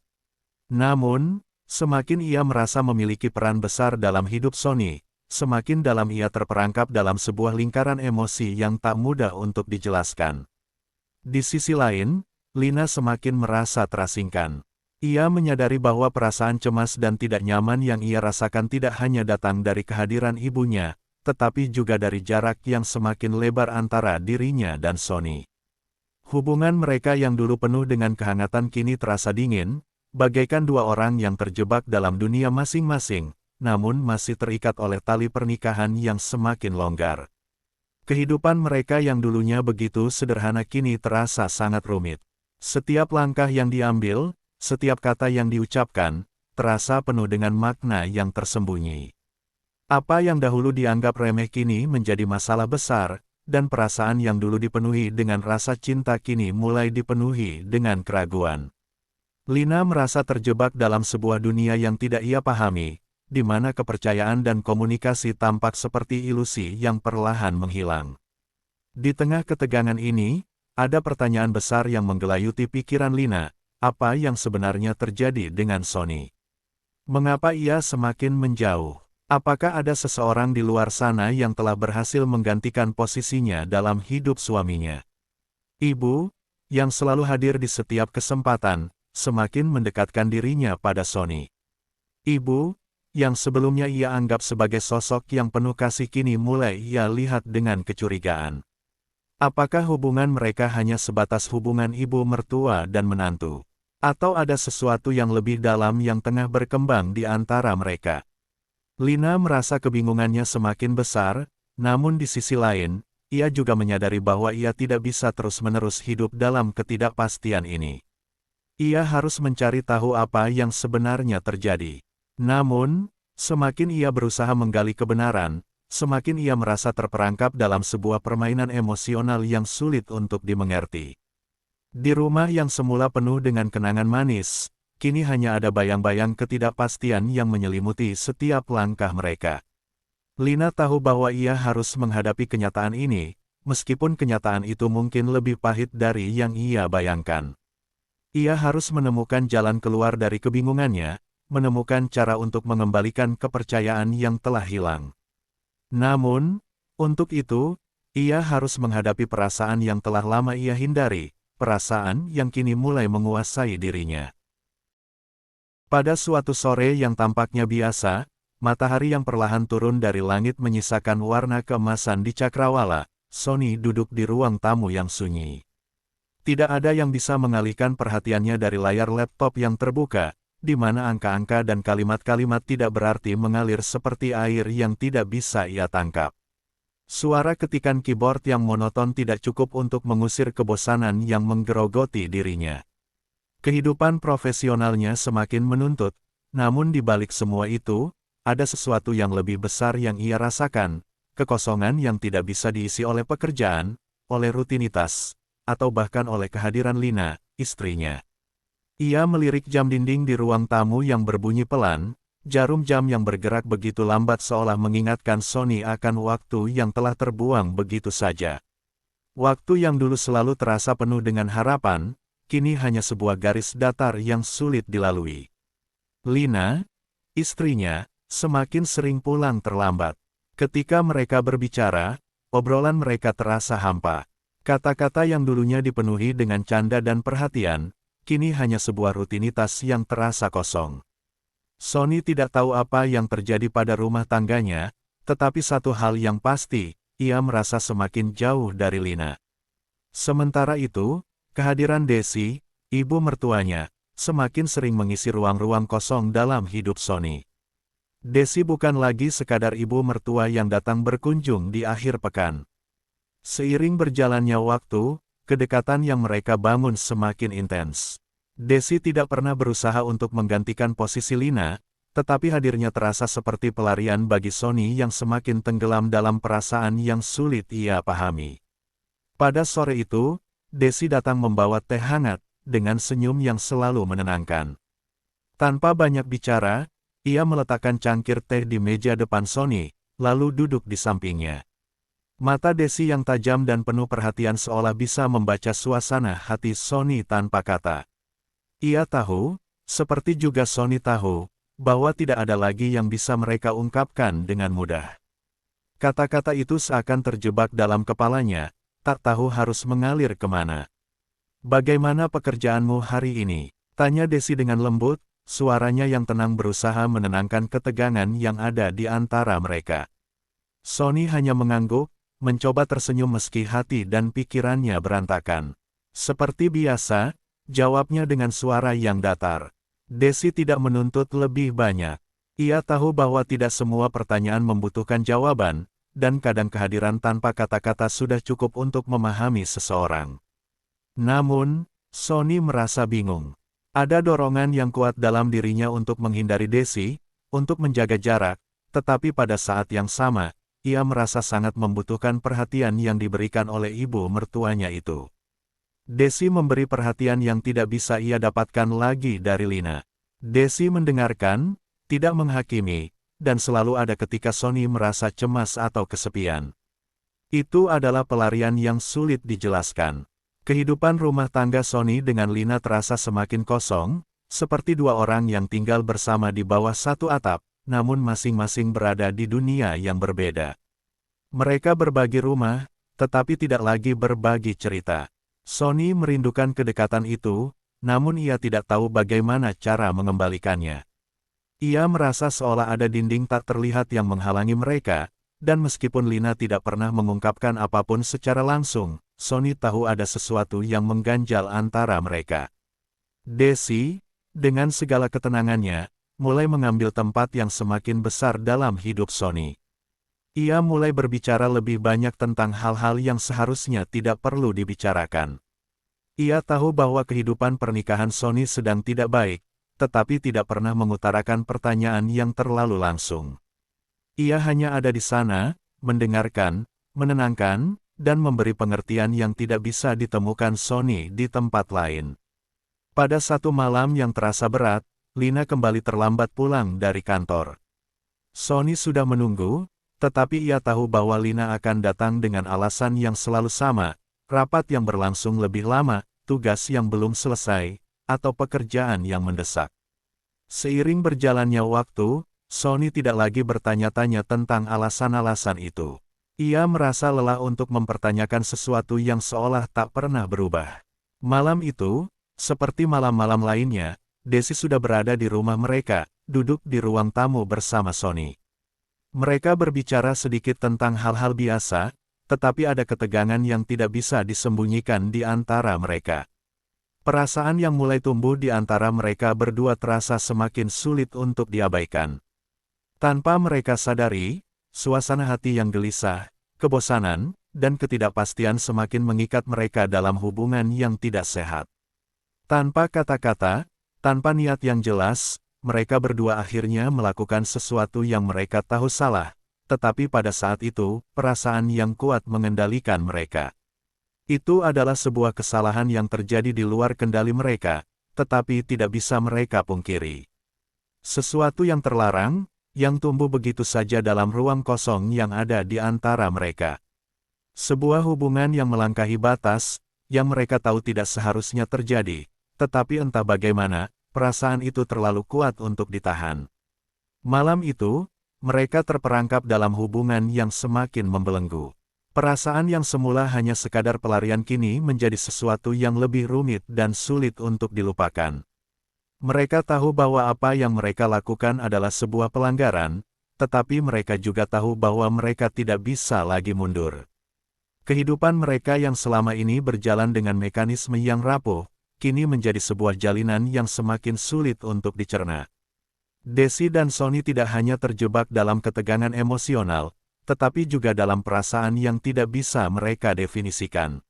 S1: Namun, semakin ia merasa memiliki peran besar dalam hidup Sonny, semakin dalam ia terperangkap dalam sebuah lingkaran emosi yang tak mudah untuk dijelaskan. Di sisi lain, Lina semakin merasa terasingkan. Ia menyadari bahwa perasaan cemas dan tidak nyaman yang ia rasakan tidak hanya datang dari kehadiran ibunya, tetapi juga dari jarak yang semakin lebar antara dirinya dan Sonny. Hubungan mereka yang dulu penuh dengan kehangatan kini terasa dingin, bagaikan dua orang yang terjebak dalam dunia masing-masing, namun masih terikat oleh tali pernikahan yang semakin longgar. Kehidupan mereka yang dulunya begitu sederhana kini terasa sangat rumit. Setiap langkah yang diambil, setiap kata yang diucapkan, terasa penuh dengan makna yang tersembunyi. Apa yang dahulu dianggap remeh kini menjadi masalah besar, dan perasaan yang dulu dipenuhi dengan rasa cinta kini mulai dipenuhi dengan keraguan. Lina merasa terjebak dalam sebuah dunia yang tidak ia pahami, di mana kepercayaan dan komunikasi tampak seperti ilusi yang perlahan menghilang. Di tengah ketegangan ini, ada pertanyaan besar yang menggelayuti pikiran Lina, apa yang sebenarnya terjadi dengan Sonny? Mengapa ia semakin menjauh? Apakah ada seseorang di luar sana yang telah berhasil menggantikan posisinya dalam hidup suaminya? Ibu, yang selalu hadir di setiap kesempatan, semakin mendekatkan dirinya pada Sonny. Ibu, yang sebelumnya ia anggap sebagai sosok yang penuh kasih kini mulai ia lihat dengan kecurigaan. Apakah hubungan mereka hanya sebatas hubungan ibu mertua dan menantu? Atau ada sesuatu yang lebih dalam yang tengah berkembang di antara mereka? Lina merasa kebingungannya semakin besar, namun di sisi lain, ia juga menyadari bahwa ia tidak bisa terus-menerus hidup dalam ketidakpastian ini. Ia harus mencari tahu apa yang sebenarnya terjadi. Namun, semakin ia berusaha menggali kebenaran, semakin ia merasa terperangkap dalam sebuah permainan emosional yang sulit untuk dimengerti. Di rumah yang semula penuh dengan kenangan manis, kini hanya ada bayang-bayang ketidakpastian yang menyelimuti setiap langkah mereka. Lina tahu bahwa ia harus menghadapi kenyataan ini, meskipun kenyataan itu mungkin lebih pahit dari yang ia bayangkan. Ia harus menemukan jalan keluar dari kebingungannya, menemukan cara untuk mengembalikan kepercayaan yang telah hilang. Namun, untuk itu, ia harus menghadapi perasaan yang telah lama ia hindari, perasaan yang kini mulai menguasai dirinya. Pada suatu sore yang tampaknya biasa, matahari yang perlahan turun dari langit menyisakan warna keemasan di cakrawala. Sonny duduk di ruang tamu yang sunyi. Tidak ada yang bisa mengalihkan perhatiannya dari layar laptop yang terbuka, di mana angka-angka dan kalimat-kalimat tidak berarti mengalir seperti air yang tidak bisa ia tangkap. Suara ketikan keyboard yang monoton tidak cukup untuk mengusir kebosanan yang menggerogoti dirinya. Kehidupan profesionalnya semakin menuntut, namun di balik semua itu, ada sesuatu yang lebih besar yang ia rasakan, kekosongan yang tidak bisa diisi oleh pekerjaan, oleh rutinitas, atau bahkan oleh kehadiran Lina, istrinya. Ia melirik jam dinding di ruang tamu yang berbunyi pelan, jarum jam yang bergerak begitu lambat seolah mengingatkan Sonny akan waktu yang telah terbuang begitu saja. Waktu yang dulu selalu terasa penuh dengan harapan, kini hanya sebuah garis datar yang sulit dilalui. Lina, istrinya, semakin sering pulang terlambat. Ketika mereka berbicara, obrolan mereka terasa hampa. Kata-kata yang dulunya dipenuhi dengan canda dan perhatian, kini hanya sebuah rutinitas yang terasa kosong. Sonny tidak tahu apa yang terjadi pada rumah tangganya, tetapi satu hal yang pasti, ia merasa semakin jauh dari Lina. Sementara itu, kehadiran Desi, ibu mertuanya, semakin sering mengisi ruang-ruang kosong dalam hidup Sonny. Desi bukan lagi sekadar ibu mertua yang datang berkunjung di akhir pekan. Seiring berjalannya waktu, kedekatan yang mereka bangun semakin intens. Desi tidak pernah berusaha untuk menggantikan posisi Lina, tetapi hadirnya terasa seperti pelarian bagi Sonny yang semakin tenggelam dalam perasaan yang sulit ia pahami. Pada sore itu, Desi datang membawa teh hangat, dengan senyum yang selalu menenangkan. Tanpa banyak bicara, ia meletakkan cangkir teh di meja depan Sonny, lalu duduk di sampingnya. Mata Desi yang tajam dan penuh perhatian seolah bisa membaca suasana hati Sonny tanpa kata. Ia tahu, seperti juga Sonny tahu, bahwa tidak ada lagi yang bisa mereka ungkapkan dengan mudah. Kata-kata itu seakan terjebak dalam kepalanya, tak tahu harus mengalir kemana. "Bagaimana pekerjaanmu hari ini?" tanya Desi dengan lembut, suaranya yang tenang berusaha menenangkan ketegangan yang ada di antara mereka. Sonny hanya mengangguk, mencoba tersenyum meski hati dan pikirannya berantakan. Seperti biasa, jawabnya dengan suara yang datar. Desi tidak menuntut lebih banyak. Ia tahu bahwa tidak semua pertanyaan membutuhkan jawaban, dan kadang kehadiran tanpa kata-kata sudah cukup untuk memahami seseorang. Namun, Sonny merasa bingung. Ada dorongan yang kuat dalam dirinya untuk menghindari Desi, untuk menjaga jarak, tetapi pada saat yang sama, ia merasa sangat membutuhkan perhatian yang diberikan oleh ibu mertuanya itu. Desi memberi perhatian yang tidak bisa ia dapatkan lagi dari Lina. Desi mendengarkan, tidak menghakimi, dan selalu ada ketika Sonny merasa cemas atau kesepian. Itu adalah pelarian yang sulit dijelaskan. Kehidupan rumah tangga Sonny dengan Lina terasa semakin kosong, seperti dua orang yang tinggal bersama di bawah satu atap, namun masing-masing berada di dunia yang berbeda. Mereka berbagi rumah, tetapi tidak lagi berbagi cerita. Sonny merindukan kedekatan itu, namun ia tidak tahu bagaimana cara mengembalikannya. Ia merasa seolah ada dinding tak terlihat yang menghalangi mereka, dan meskipun Lina tidak pernah mengungkapkan apapun secara langsung, Sonny tahu ada sesuatu yang mengganjal antara mereka. Desi, dengan segala ketenangannya, mulai mengambil tempat yang semakin besar dalam hidup Sonny. Ia mulai berbicara lebih banyak tentang hal-hal yang seharusnya tidak perlu dibicarakan. Ia tahu bahwa kehidupan pernikahan Sonny sedang tidak baik, tetapi tidak pernah mengutarakan pertanyaan yang terlalu langsung. Ia hanya ada di sana, mendengarkan, menenangkan, dan memberi pengertian yang tidak bisa ditemukan Sonny di tempat lain. Pada satu malam yang terasa berat, Lina kembali terlambat pulang dari kantor. Sonny sudah menunggu, tetapi ia tahu bahwa Lina akan datang dengan alasan yang selalu sama, rapat yang berlangsung lebih lama, tugas yang belum selesai, atau pekerjaan yang mendesak. Seiring berjalannya waktu, Sonny tidak lagi bertanya-tanya tentang alasan-alasan itu. Ia merasa lelah untuk mempertanyakan sesuatu yang seolah tak pernah berubah. Malam itu, seperti malam-malam lainnya, Desi sudah berada di rumah mereka, duduk di ruang tamu bersama Sonny. Mereka berbicara sedikit tentang hal-hal biasa, tetapi ada ketegangan yang tidak bisa disembunyikan di antara mereka. Perasaan yang mulai tumbuh di antara mereka berdua terasa semakin sulit untuk diabaikan. Tanpa mereka sadari, suasana hati yang gelisah, kebosanan, dan ketidakpastian semakin mengikat mereka dalam hubungan yang tidak sehat. Tanpa kata-kata, tanpa niat yang jelas, mereka berdua akhirnya melakukan sesuatu yang mereka tahu salah, tetapi pada saat itu, perasaan yang kuat mengendalikan mereka. Itu adalah sebuah kesalahan yang terjadi di luar kendali mereka, tetapi tidak bisa mereka pungkiri. Sesuatu yang terlarang, yang tumbuh begitu saja dalam ruang kosong yang ada di antara mereka. Sebuah hubungan yang melangkahi batas, yang mereka tahu tidak seharusnya terjadi, tetapi entah bagaimana, perasaan itu terlalu kuat untuk ditahan. Malam itu, mereka terperangkap dalam hubungan yang semakin membelenggu. Perasaan yang semula hanya sekadar pelarian kini menjadi sesuatu yang lebih rumit dan sulit untuk dilupakan. Mereka tahu bahwa apa yang mereka lakukan adalah sebuah pelanggaran, tetapi mereka juga tahu bahwa mereka tidak bisa lagi mundur. Kehidupan mereka yang selama ini berjalan dengan mekanisme yang rapuh, kini menjadi sebuah jalinan yang semakin sulit untuk dicerna. Desi dan Sonny tidak hanya terjebak dalam ketegangan emosional, tetapi juga dalam perasaan yang tidak bisa mereka definisikan.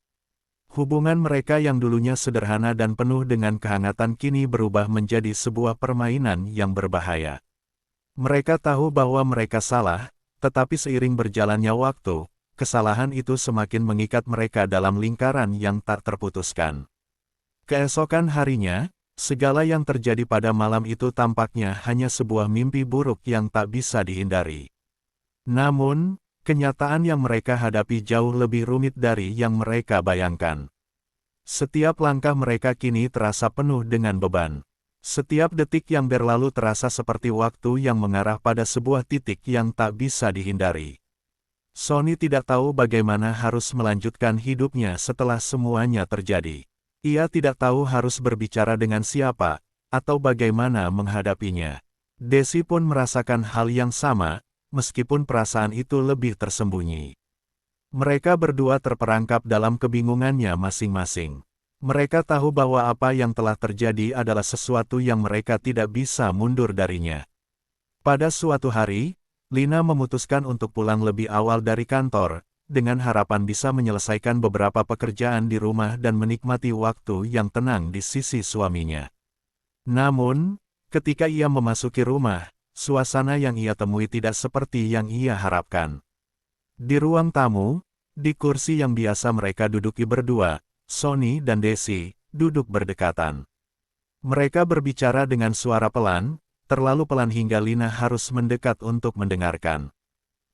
S1: Hubungan mereka yang dulunya sederhana dan penuh dengan kehangatan kini berubah menjadi sebuah permainan yang berbahaya. Mereka tahu bahwa mereka salah, tetapi seiring berjalannya waktu, kesalahan itu semakin mengikat mereka dalam lingkaran yang tak terputuskan. Keesokan harinya, segala yang terjadi pada malam itu tampaknya hanya sebuah mimpi buruk yang tak bisa dihindari. Namun, kenyataan yang mereka hadapi jauh lebih rumit dari yang mereka bayangkan. Setiap langkah mereka kini terasa penuh dengan beban. Setiap detik yang berlalu terasa seperti waktu yang mengarah pada sebuah titik yang tak bisa dihindari. Sonny tidak tahu bagaimana harus melanjutkan hidupnya setelah semuanya terjadi. Ia tidak tahu harus berbicara dengan siapa, atau bagaimana menghadapinya. Desi pun merasakan hal yang sama, meskipun perasaan itu lebih tersembunyi. Mereka berdua terperangkap dalam kebingungannya masing-masing. Mereka tahu bahwa apa yang telah terjadi adalah sesuatu yang mereka tidak bisa mundur darinya. Pada suatu hari, Lina memutuskan untuk pulang lebih awal dari kantor, dengan harapan bisa menyelesaikan beberapa pekerjaan di rumah dan menikmati waktu yang tenang di sisi suaminya. Namun, ketika ia memasuki rumah, suasana yang ia temui tidak seperti yang ia harapkan. Di ruang tamu, di kursi yang biasa mereka duduki berdua, Sonny dan Desi duduk berdekatan. Mereka berbicara dengan suara pelan, terlalu pelan hingga Lina harus mendekat untuk mendengarkan.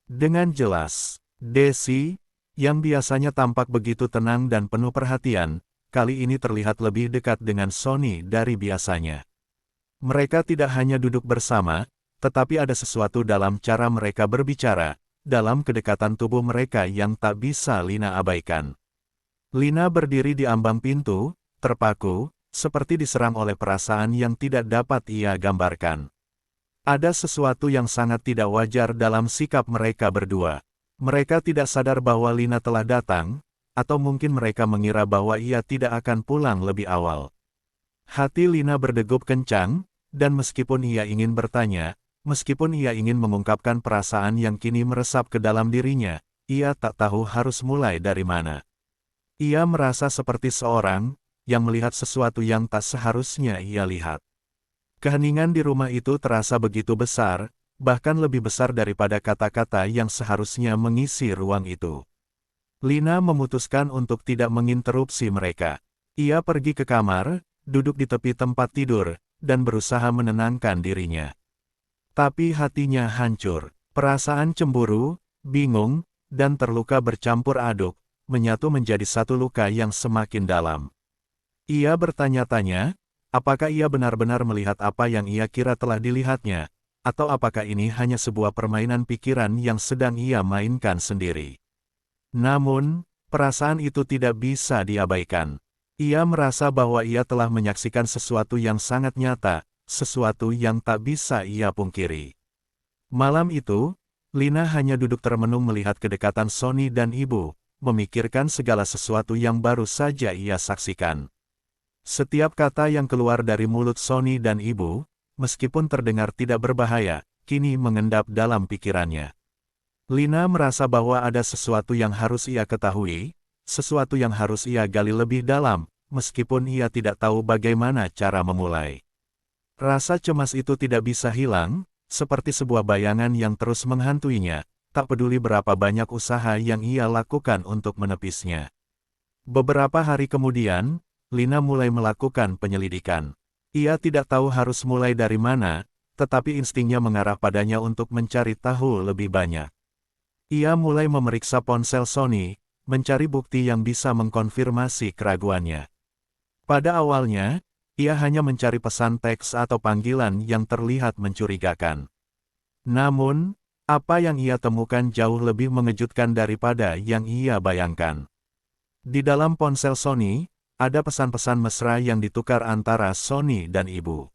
S1: Dengan jelas, Desi, yang biasanya tampak begitu tenang dan penuh perhatian, kali ini terlihat lebih dekat dengan Sonny dari biasanya. Mereka tidak hanya duduk bersama, tetapi ada sesuatu dalam cara mereka berbicara, dalam kedekatan tubuh mereka yang tak bisa Lina abaikan. Lina berdiri di ambang pintu, terpaku, seperti diserang oleh perasaan yang tidak dapat ia gambarkan. Ada sesuatu yang sangat tidak wajar dalam sikap mereka berdua. Mereka tidak sadar bahwa Lina telah datang, atau mungkin mereka mengira bahwa ia tidak akan pulang lebih awal. Hati Lina berdegup kencang, dan meskipun ia ingin bertanya, meskipun ia ingin mengungkapkan perasaan yang kini meresap ke dalam dirinya, ia tak tahu harus mulai dari mana. Ia merasa seperti seorang yang melihat sesuatu yang tak seharusnya ia lihat. Keheningan di rumah itu terasa begitu besar, bahkan lebih besar daripada kata-kata yang seharusnya mengisi ruang itu. Lina memutuskan untuk tidak menginterupsi mereka. Ia pergi ke kamar, duduk di tepi tempat tidur, dan berusaha menenangkan dirinya. Tapi hatinya hancur. Perasaan cemburu, bingung, dan terluka bercampur aduk, menyatu menjadi satu luka yang semakin dalam. Ia bertanya-tanya, apakah ia benar-benar melihat apa yang ia kira telah dilihatnya, atau apakah ini hanya sebuah permainan pikiran yang sedang ia mainkan sendiri. Namun, perasaan itu tidak bisa diabaikan. Ia merasa bahwa ia telah menyaksikan sesuatu yang sangat nyata, sesuatu yang tak bisa ia pungkiri. Malam itu, Lina hanya duduk termenung melihat kedekatan Sonny dan ibu, memikirkan segala sesuatu yang baru saja ia saksikan. Setiap kata yang keluar dari mulut Sonny dan ibu, meskipun terdengar tidak berbahaya, kini mengendap dalam pikirannya. Lina merasa bahwa ada sesuatu yang harus ia ketahui, sesuatu yang harus ia gali lebih dalam, meskipun ia tidak tahu bagaimana cara memulai. Rasa cemas itu tidak bisa hilang, seperti sebuah bayangan yang terus menghantuinya, tak peduli berapa banyak usaha yang ia lakukan untuk menepisnya. Beberapa hari kemudian, Lina mulai melakukan penyelidikan. Ia tidak tahu harus mulai dari mana, tetapi instingnya mengarah padanya untuk mencari tahu lebih banyak. Ia mulai memeriksa ponsel Sonny, mencari bukti yang bisa mengkonfirmasi keraguannya. Pada awalnya, ia hanya mencari pesan teks atau panggilan yang terlihat mencurigakan. Namun, apa yang ia temukan jauh lebih mengejutkan daripada yang ia bayangkan. Di dalam ponsel Sonny, ada pesan-pesan mesra yang ditukar antara Sonny dan ibu.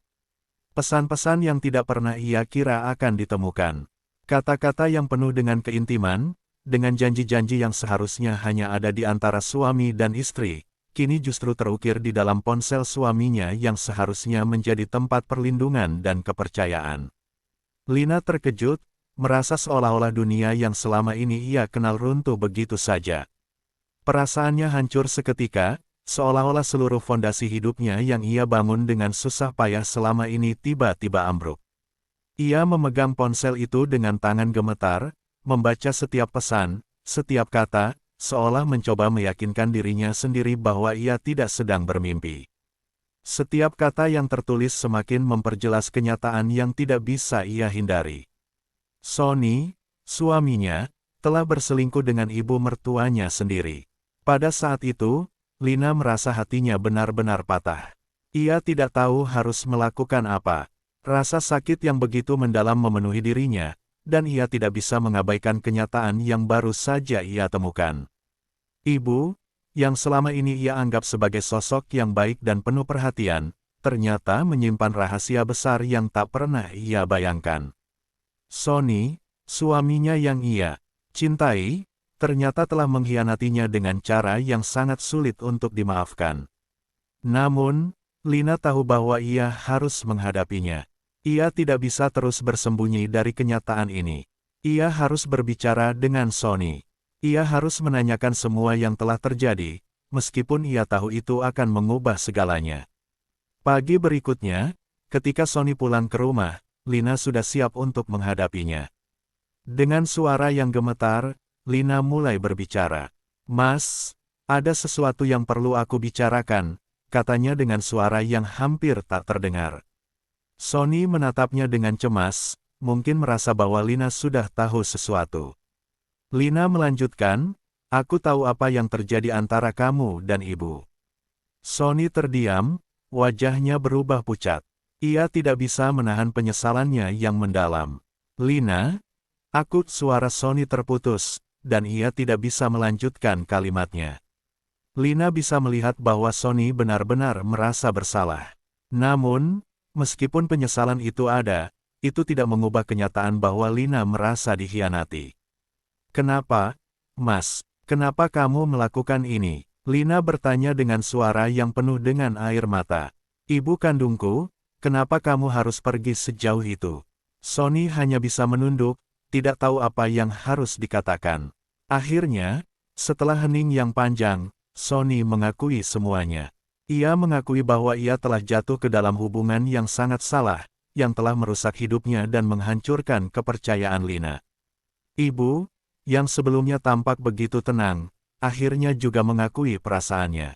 S1: Pesan-pesan yang tidak pernah ia kira akan ditemukan. Kata-kata yang penuh dengan keintiman, dengan janji-janji yang seharusnya hanya ada di antara suami dan istri, kini justru terukir di dalam ponsel suaminya yang seharusnya menjadi tempat perlindungan dan kepercayaan. Lina terkejut, merasa seolah-olah dunia yang selama ini ia kenal runtuh begitu saja. Perasaannya hancur seketika, seolah-olah seluruh fondasi hidupnya yang ia bangun dengan susah payah selama ini tiba-tiba ambruk. Ia memegang ponsel itu dengan tangan gemetar, membaca setiap pesan, setiap kata, seolah mencoba meyakinkan dirinya sendiri bahwa ia tidak sedang bermimpi. Setiap kata yang tertulis semakin memperjelas kenyataan yang tidak bisa ia hindari. Sonny, suaminya, telah berselingkuh dengan ibu mertuanya sendiri. Pada saat itu, Lina merasa hatinya benar-benar patah. Ia tidak tahu harus melakukan apa. Rasa sakit yang begitu mendalam memenuhi dirinya, dan ia tidak bisa mengabaikan kenyataan yang baru saja ia temukan. Ibu, yang selama ini ia anggap sebagai sosok yang baik dan penuh perhatian, ternyata menyimpan rahasia besar yang tak pernah ia bayangkan. Sonny, suaminya yang ia cintai, ternyata telah mengkhianatinya dengan cara yang sangat sulit untuk dimaafkan. Namun, Lina tahu bahwa ia harus menghadapinya. Ia tidak bisa terus bersembunyi dari kenyataan ini. Ia harus berbicara dengan Sonny. Ia harus menanyakan semua yang telah terjadi, meskipun ia tahu itu akan mengubah segalanya. Pagi berikutnya, ketika Sonny pulang ke rumah, Lina sudah siap untuk menghadapinya. Dengan suara yang gemetar, Lina mulai berbicara. "Mas, ada sesuatu yang perlu aku bicarakan," katanya dengan suara yang hampir tak terdengar. Sonny menatapnya dengan cemas, mungkin merasa bahwa Lina sudah tahu sesuatu. Lina melanjutkan, "Aku tahu apa yang terjadi antara kamu dan ibu." Sonny terdiam, wajahnya berubah pucat. Ia tidak bisa menahan penyesalannya yang mendalam. "Lina?" Suara Sonny terputus, dan ia tidak bisa melanjutkan kalimatnya. Lina bisa melihat bahwa Sonny benar-benar merasa bersalah. Namun, meskipun penyesalan itu ada, itu tidak mengubah kenyataan bahwa Lina merasa dikhianati. "Kenapa, Mas? Kenapa kamu melakukan ini?" Lina bertanya dengan suara yang penuh dengan air mata. "Ibu kandungku, kenapa kamu harus pergi sejauh itu?" Sonny hanya bisa menunduk, tidak tahu apa yang harus dikatakan. Akhirnya, setelah hening yang panjang, Sonny mengakui semuanya. Ia mengakui bahwa ia telah jatuh ke dalam hubungan yang sangat salah, yang telah merusak hidupnya dan menghancurkan kepercayaan Lina. Ibu, yang sebelumnya tampak begitu tenang, akhirnya juga mengakui perasaannya.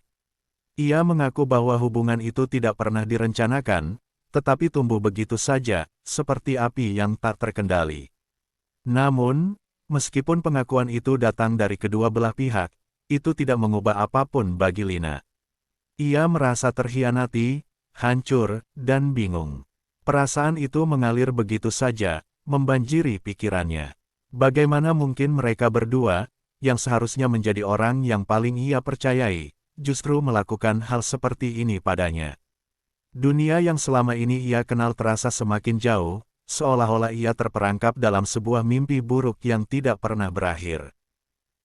S1: Ia mengaku bahwa hubungan itu tidak pernah direncanakan, tetapi tumbuh begitu saja, seperti api yang tak terkendali. Namun, meskipun pengakuan itu datang dari kedua belah pihak, itu tidak mengubah apapun bagi Lina. Ia merasa terhianati, hancur, dan bingung. Perasaan itu mengalir begitu saja, membanjiri pikirannya. Bagaimana mungkin mereka berdua, yang seharusnya menjadi orang yang paling ia percayai, justru melakukan hal seperti ini padanya. Dunia yang selama ini ia kenal terasa semakin jauh, seolah-olah ia terperangkap dalam sebuah mimpi buruk yang tidak pernah berakhir.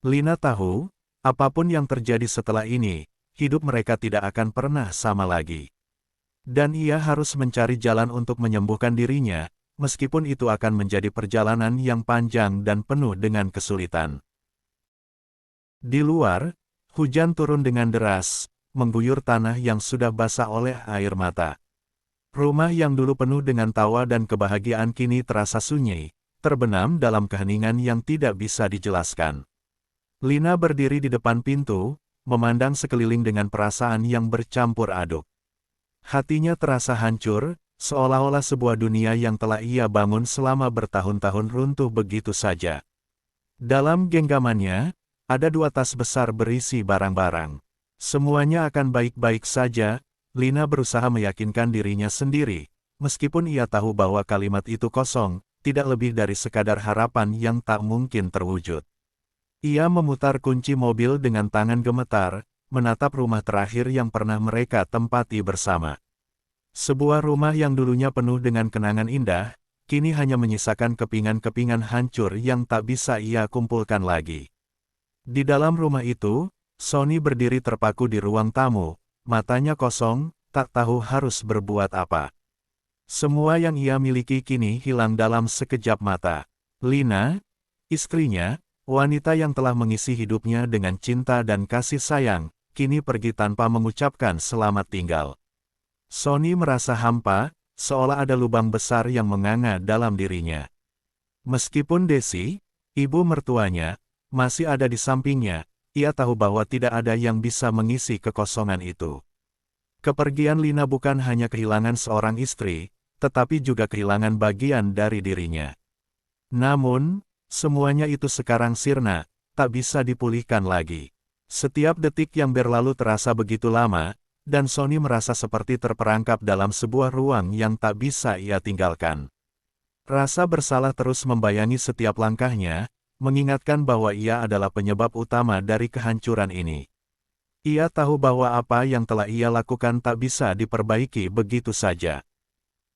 S1: Lina tahu, apapun yang terjadi setelah ini, hidup mereka tidak akan pernah sama lagi. Dan ia harus mencari jalan untuk menyembuhkan dirinya, meskipun itu akan menjadi perjalanan yang panjang dan penuh dengan kesulitan. Di luar, hujan turun dengan deras, mengguyur tanah yang sudah basah oleh air mata. Rumah yang dulu penuh dengan tawa dan kebahagiaan kini terasa sunyi, terbenam dalam keheningan yang tidak bisa dijelaskan. Lina berdiri di depan pintu, memandang sekeliling dengan perasaan yang bercampur aduk. Hatinya terasa hancur, seolah-olah sebuah dunia yang telah ia bangun selama bertahun-tahun runtuh begitu saja. Dalam genggamannya, ada 2 tas besar berisi barang-barang. Semuanya akan baik-baik saja, Lina berusaha meyakinkan dirinya sendiri, meskipun ia tahu bahwa kalimat itu kosong, tidak lebih dari sekadar harapan yang tak mungkin terwujud. Ia memutar kunci mobil dengan tangan gemetar, menatap rumah terakhir yang pernah mereka tempati bersama. Sebuah rumah yang dulunya penuh dengan kenangan indah, kini hanya menyisakan kepingan-kepingan hancur yang tak bisa ia kumpulkan lagi. Di dalam rumah itu, Sonny berdiri terpaku di ruang tamu, matanya kosong, tak tahu harus berbuat apa. Semua yang ia miliki kini hilang dalam sekejap mata. Lina, istrinya, wanita yang telah mengisi hidupnya dengan cinta dan kasih sayang, kini pergi tanpa mengucapkan selamat tinggal. Sonny merasa hampa, seolah ada lubang besar yang menganga dalam dirinya. Meskipun Desi, ibu mertuanya, masih ada di sampingnya, ia tahu bahwa tidak ada yang bisa mengisi kekosongan itu. Kepergian Lina bukan hanya kehilangan seorang istri, tetapi juga kehilangan bagian dari dirinya. Namun, semuanya itu sekarang sirna, tak bisa dipulihkan lagi. Setiap detik yang berlalu terasa begitu lama, dan Sonny merasa seperti terperangkap dalam sebuah ruang yang tak bisa ia tinggalkan. Rasa bersalah terus membayangi setiap langkahnya, mengingatkan bahwa ia adalah penyebab utama dari kehancuran ini. Ia tahu bahwa apa yang telah ia lakukan tak bisa diperbaiki begitu saja.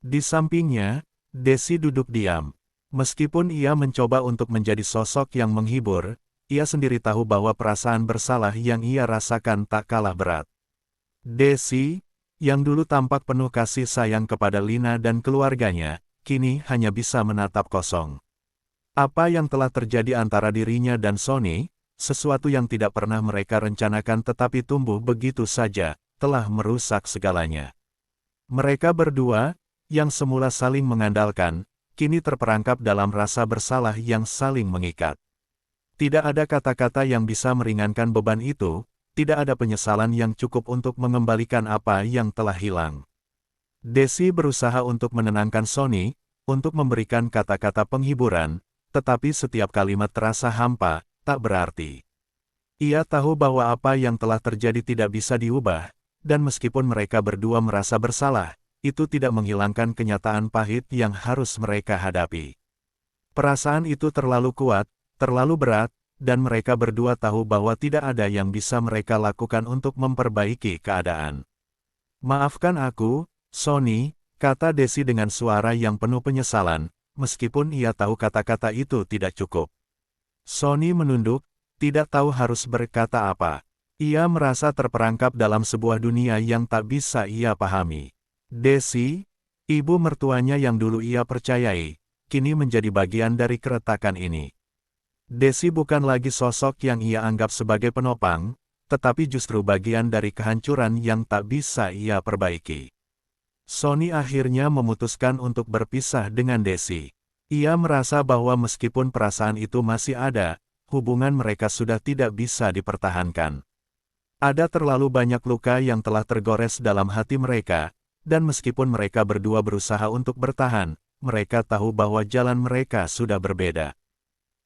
S1: Di sampingnya, Desi duduk diam. Meskipun ia mencoba untuk menjadi sosok yang menghibur, ia sendiri tahu bahwa perasaan bersalah yang ia rasakan tak kalah berat. Desi, yang dulu tampak penuh kasih sayang kepada Lina dan keluarganya, kini hanya bisa menatap kosong. Apa yang telah terjadi antara dirinya dan Sonny, sesuatu yang tidak pernah mereka rencanakan tetapi tumbuh begitu saja, telah merusak segalanya. Mereka berdua, yang semula saling mengandalkan, kini terperangkap dalam rasa bersalah yang saling mengikat. Tidak ada kata-kata yang bisa meringankan beban itu, tidak ada penyesalan yang cukup untuk mengembalikan apa yang telah hilang. Desi berusaha untuk menenangkan Sonny, untuk memberikan kata-kata penghiburan, tetapi setiap kalimat terasa hampa, tak berarti. Ia tahu bahwa apa yang telah terjadi tidak bisa diubah, dan meskipun mereka berdua merasa bersalah, itu tidak menghilangkan kenyataan pahit yang harus mereka hadapi. Perasaan itu terlalu kuat, terlalu berat, dan mereka berdua tahu bahwa tidak ada yang bisa mereka lakukan untuk memperbaiki keadaan. "Maafkan aku, Sonny," kata Desi dengan suara yang penuh penyesalan, meskipun ia tahu kata-kata itu tidak cukup. Sonny menunduk, tidak tahu harus berkata apa. Ia merasa terperangkap dalam sebuah dunia yang tak bisa ia pahami. Desi, ibu mertuanya yang dulu ia percayai, kini menjadi bagian dari keretakan ini. Desi bukan lagi sosok yang ia anggap sebagai penopang, tetapi justru bagian dari kehancuran yang tak bisa ia perbaiki. Sonny akhirnya memutuskan untuk berpisah dengan Desi. Ia merasa bahwa meskipun perasaan itu masih ada, hubungan mereka sudah tidak bisa dipertahankan. Ada terlalu banyak luka yang telah tergores dalam hati mereka, dan meskipun mereka berdua berusaha untuk bertahan, mereka tahu bahwa jalan mereka sudah berbeda.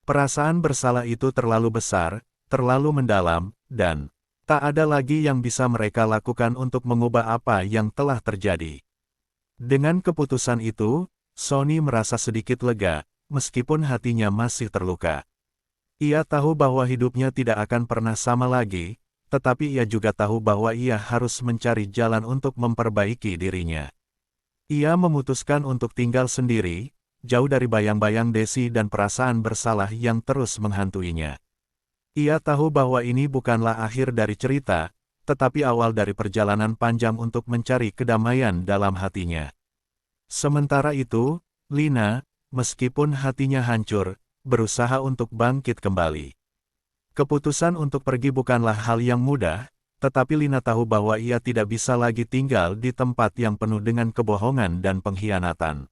S1: Perasaan bersalah itu terlalu besar, terlalu mendalam, dan tak ada lagi yang bisa mereka lakukan untuk mengubah apa yang telah terjadi. Dengan keputusan itu, Sonny merasa sedikit lega, meskipun hatinya masih terluka. Ia tahu bahwa hidupnya tidak akan pernah sama lagi, tetapi ia juga tahu bahwa ia harus mencari jalan untuk memperbaiki dirinya. Ia memutuskan untuk tinggal sendiri, jauh dari bayang-bayang Desi dan perasaan bersalah yang terus menghantuinya. Ia tahu bahwa ini bukanlah akhir dari cerita, tetapi awal dari perjalanan panjang untuk mencari kedamaian dalam hatinya. Sementara itu, Lina, meskipun hatinya hancur, berusaha untuk bangkit kembali. Keputusan untuk pergi bukanlah hal yang mudah, tetapi Lina tahu bahwa ia tidak bisa lagi tinggal di tempat yang penuh dengan kebohongan dan pengkhianatan.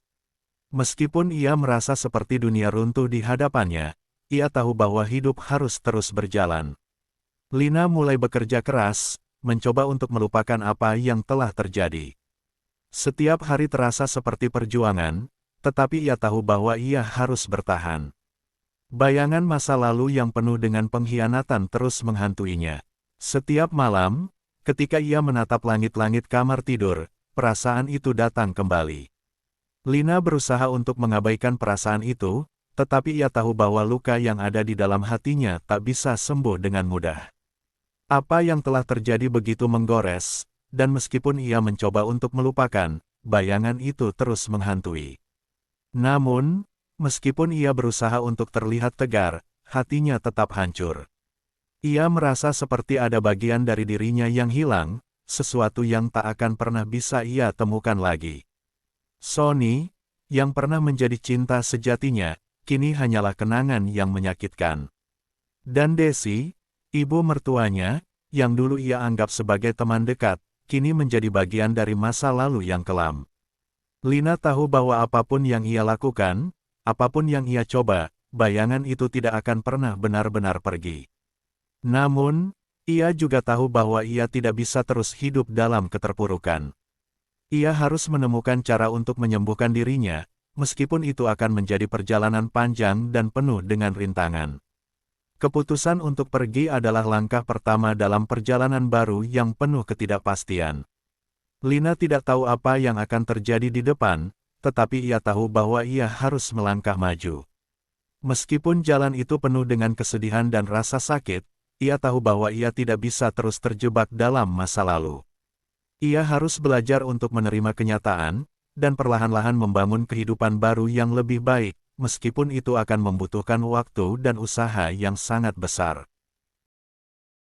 S1: Meskipun ia merasa seperti dunia runtuh di hadapannya, ia tahu bahwa hidup harus terus berjalan. Lina mulai bekerja keras, mencoba untuk melupakan apa yang telah terjadi. Setiap hari terasa seperti perjuangan, tetapi ia tahu bahwa ia harus bertahan. Bayangan masa lalu yang penuh dengan pengkhianatan terus menghantuinya. Setiap malam, ketika ia menatap langit-langit kamar tidur, perasaan itu datang kembali. Lina berusaha untuk mengabaikan perasaan itu, tetapi ia tahu bahwa luka yang ada di dalam hatinya tak bisa sembuh dengan mudah. Apa yang telah terjadi begitu menggores, dan meskipun ia mencoba untuk melupakan, bayangan itu terus menghantui. Namun, meskipun ia berusaha untuk terlihat tegar, hatinya tetap hancur. Ia merasa seperti ada bagian dari dirinya yang hilang, sesuatu yang tak akan pernah bisa ia temukan lagi. Sonny, yang pernah menjadi cinta sejatinya, kini hanyalah kenangan yang menyakitkan. Dan Desi, ibu mertuanya, yang dulu ia anggap sebagai teman dekat, kini menjadi bagian dari masa lalu yang kelam. Lina tahu bahwa apapun yang ia lakukan, apapun yang ia coba, bayangan itu tidak akan pernah benar-benar pergi. Namun, ia juga tahu bahwa ia tidak bisa terus hidup dalam keterpurukan. Ia harus menemukan cara untuk menyembuhkan dirinya, meskipun itu akan menjadi perjalanan panjang dan penuh dengan rintangan. Keputusan untuk pergi adalah langkah pertama dalam perjalanan baru yang penuh ketidakpastian. Lina tidak tahu apa yang akan terjadi di depan, tetapi ia tahu bahwa ia harus melangkah maju. Meskipun jalan itu penuh dengan kesedihan dan rasa sakit, ia tahu bahwa ia tidak bisa terus terjebak dalam masa lalu. Ia harus belajar untuk menerima kenyataan, dan perlahan-lahan membangun kehidupan baru yang lebih baik, meskipun itu akan membutuhkan waktu dan usaha yang sangat besar.